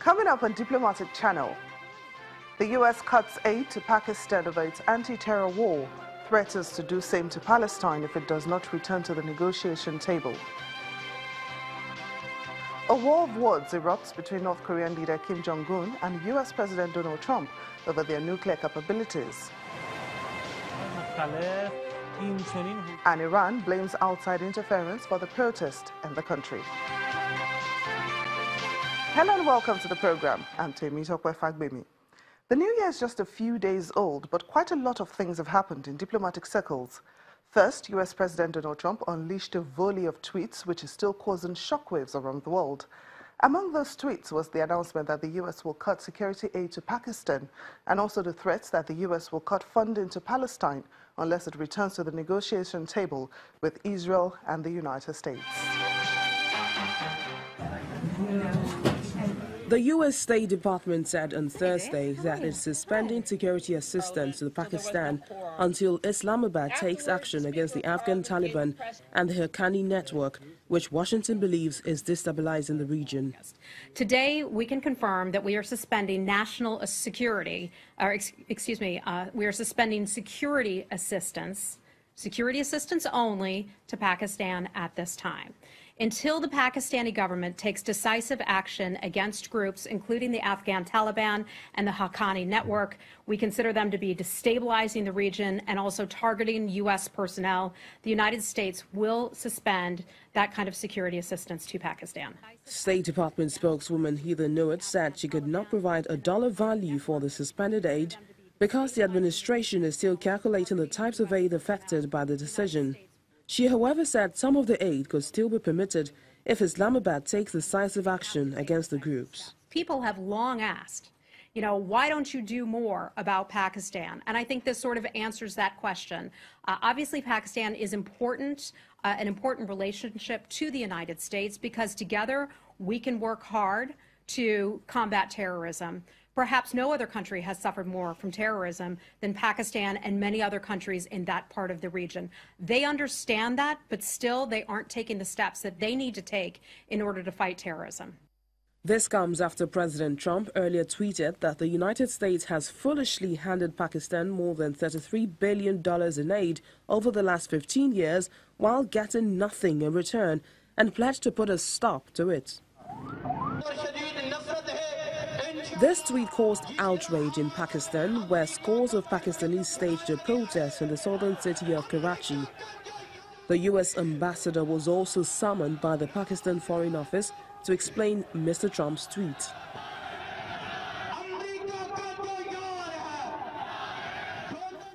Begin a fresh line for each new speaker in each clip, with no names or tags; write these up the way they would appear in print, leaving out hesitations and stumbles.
Coming up on Diplomatic Channel, the U.S. cuts aid to Pakistan over its anti-terror war, threatens to do same to Palestine if it does not return to the negotiation table. A war of words erupts between North Korean leader Kim Jong-un and U.S. President Donald Trump over their nuclear capabilities. And Iran blames outside interference for the protest in the country. Hello and welcome to the program. I'm Temitope Fagbemi. The new year is just a few days old, but quite a lot of things have happened in diplomatic circles. First, U.S. President Donald Trump unleashed a volley of tweets which is still causing shockwaves around the world. Among those tweets was the announcement that the U.S. will cut security aid to Pakistan and also the threats that the U.S. will cut funding to Palestine unless it returns to the negotiation table with Israel and the United States.
The U.S. State Department said on Thursday that it's suspending security assistance to Pakistan until Islamabad takes action against the Afghan Taliban and the Haqqani network, which Washington believes is destabilizing the region.
Today, we can confirm that we are suspending national security, we are suspending security assistance only to Pakistan at this time, until the Pakistani government takes decisive action against groups including the Afghan Taliban and the Haqqani network. We consider them to be destabilizing the region and also targeting U.S. personnel. The United States will suspend that kind of security assistance to Pakistan.
State Department spokeswoman Heather Nauert said she could not provide a dollar value for the suspended aid because the administration is still calculating the types of aid affected by the decision. She, however, said some of the aid could still be permitted if Islamabad takes decisive action against the groups.
People have long asked, why don't you do more about Pakistan? And I think this sort of answers that question. Obviously, Pakistan is important, an important relationship to the United States because together we can work hard to combat terrorism. Perhaps no other country has suffered more from terrorism than Pakistan and many other countries in that part of the region. They understand that, but still they aren't taking the steps that they need to take in order to fight terrorism.
This comes after President Trump earlier tweeted that the United States has foolishly handed Pakistan more than $33 billion in aid over the last 15 years while getting nothing in return and pledged to put a stop to it. This tweet caused outrage in Pakistan, where scores of Pakistanis staged a protest in the southern city of Karachi. The U.S. ambassador was also summoned by the Pakistan Foreign Office to explain Mr. Trump's tweet.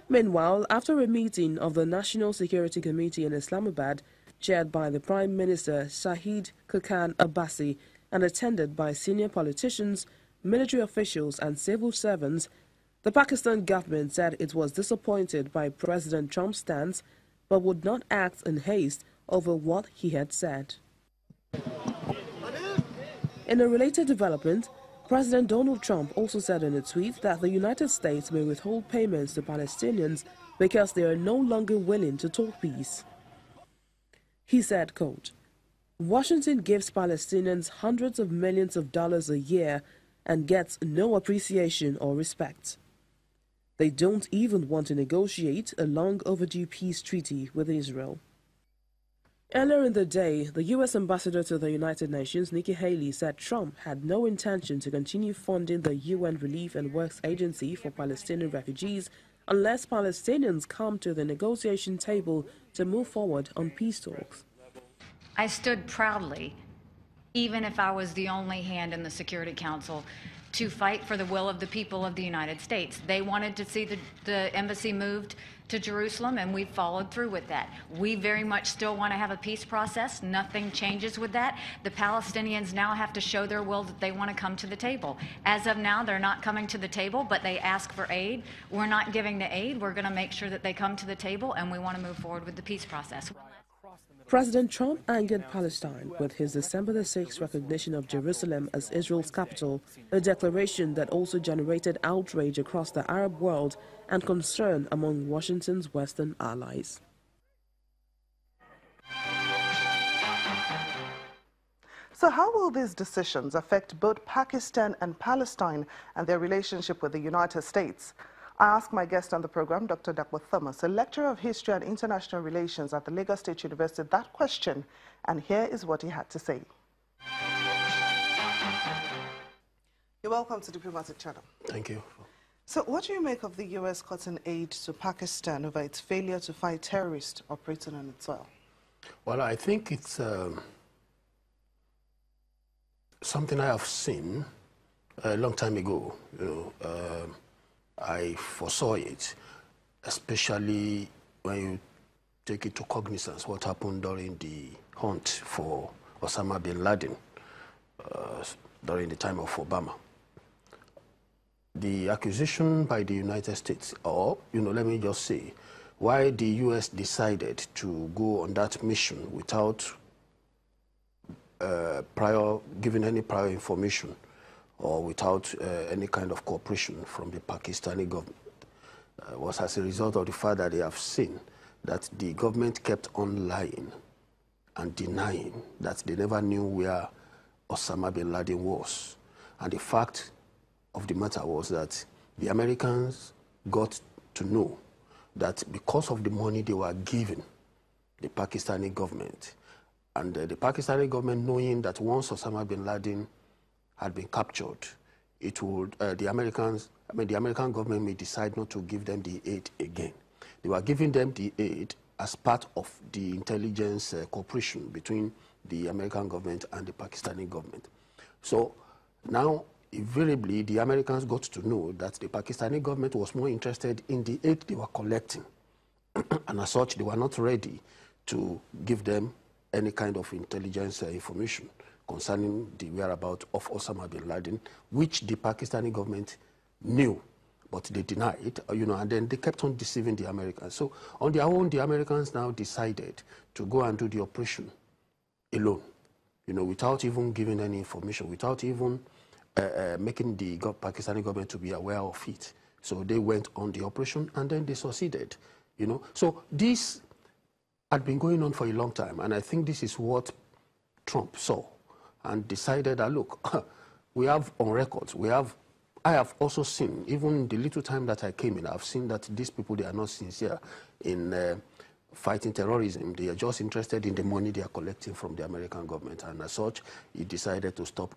Meanwhile, after a meeting of the National Security Committee in Islamabad, chaired by the Prime Minister Shahid Khaqan Abbasi and attended by senior politicians, military officials and civil servants, the Pakistan government said it was disappointed by President Trump's stance but would not act in haste over what he had said. In a related development, President Donald Trump also said in a tweet that the United States may withhold payments to Palestinians because they are no longer willing to talk peace. He said, quote, "Washington gives Palestinians hundreds of millions of dollars a year and gets no appreciation or respect. They don't even want to negotiate a long overdue peace treaty with Israel." Earlier in the day, the U.S. ambassador to the United Nations, Nikki Haley, said Trump had no intention to continue funding the UN Relief and Works Agency for Palestinian refugees unless Palestinians come to the negotiation table to move forward on peace talks.
I stood proudly, even if I was the only hand in the Security Council, to fight for the will of the people of the United States. They wanted to see the embassy moved to Jerusalem, and we followed through with that. We very much still want to have a peace process. Nothing changes with that. The Palestinians now have to show their will that they want to come to the table. As of now, they're not coming to the table, but they ask for aid. We're not giving the aid. We're going to make sure that they come to the table, and we want to move forward with the peace process.
President Trump angered Palestine with his December 6th recognition of Jerusalem as Israel's capital, a declaration that also generated outrage across the Arab world and concern among Washington's Western allies.
So how will these decisions affect both Pakistan and Palestine and their relationship with the United States? I asked my guest on the program, Dr. Dakwa Thomas, a lecturer of history and international relations at the Lagos State University, that question, and here is what he had to say. You're welcome to Diplomatic Channel.
Thank you.
So what do you make of the U.S. cutting aid to Pakistan over its failure to fight terrorists operating on its soil?
Well, I think it's something I have seen a long time ago. I foresaw it, especially when you take it to cognizance what happened during the hunt for Osama bin Laden during the time of Obama. The accusation by the United States, or, let me just say, why the U.S. decided to go on that mission without giving any prior information or without any kind of cooperation from the Pakistani government was as a result of the fact that they have seen that the government kept on lying and denying that they never knew where Osama bin Laden was. And the fact of the matter was that the Americans got to know that because of the money they were giving the Pakistani government, and the Pakistani government knowing that once Osama bin Laden had been captured, it would, the American government may decide not to give them the aid again. They were giving them the aid as part of the intelligence cooperation between the American government and the Pakistani government. So now, invariably, the Americans got to know that the Pakistani government was more interested in the aid they were collecting. And as such, they were not ready to give them any kind of intelligence information concerning the whereabouts of Osama bin Laden, which the Pakistani government knew, but they denied, and then they kept on deceiving the Americans. So on their own, the Americans now decided to go and do the operation alone, without even giving any information, without even making the Pakistani government to be aware of it. So they went on the operation and then they succeeded, So this had been going on for a long time, and I think this is what Trump saw and decided that, look, we have on records, I have also seen, even the little time that I came in, I've seen that these people, they are not sincere in fighting terrorism. They are just interested in the money they are collecting from the American government, and as such, he decided to stop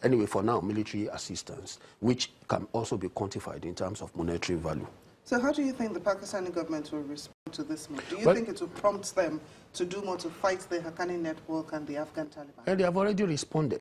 anyway, for now, military assistance, which can also be quantified in terms of monetary value.
So how do you think the Pakistani government will respond to this move? Do you think it will prompt them to do more to fight the Haqqani network and the Afghan Taliban?
And they have already responded.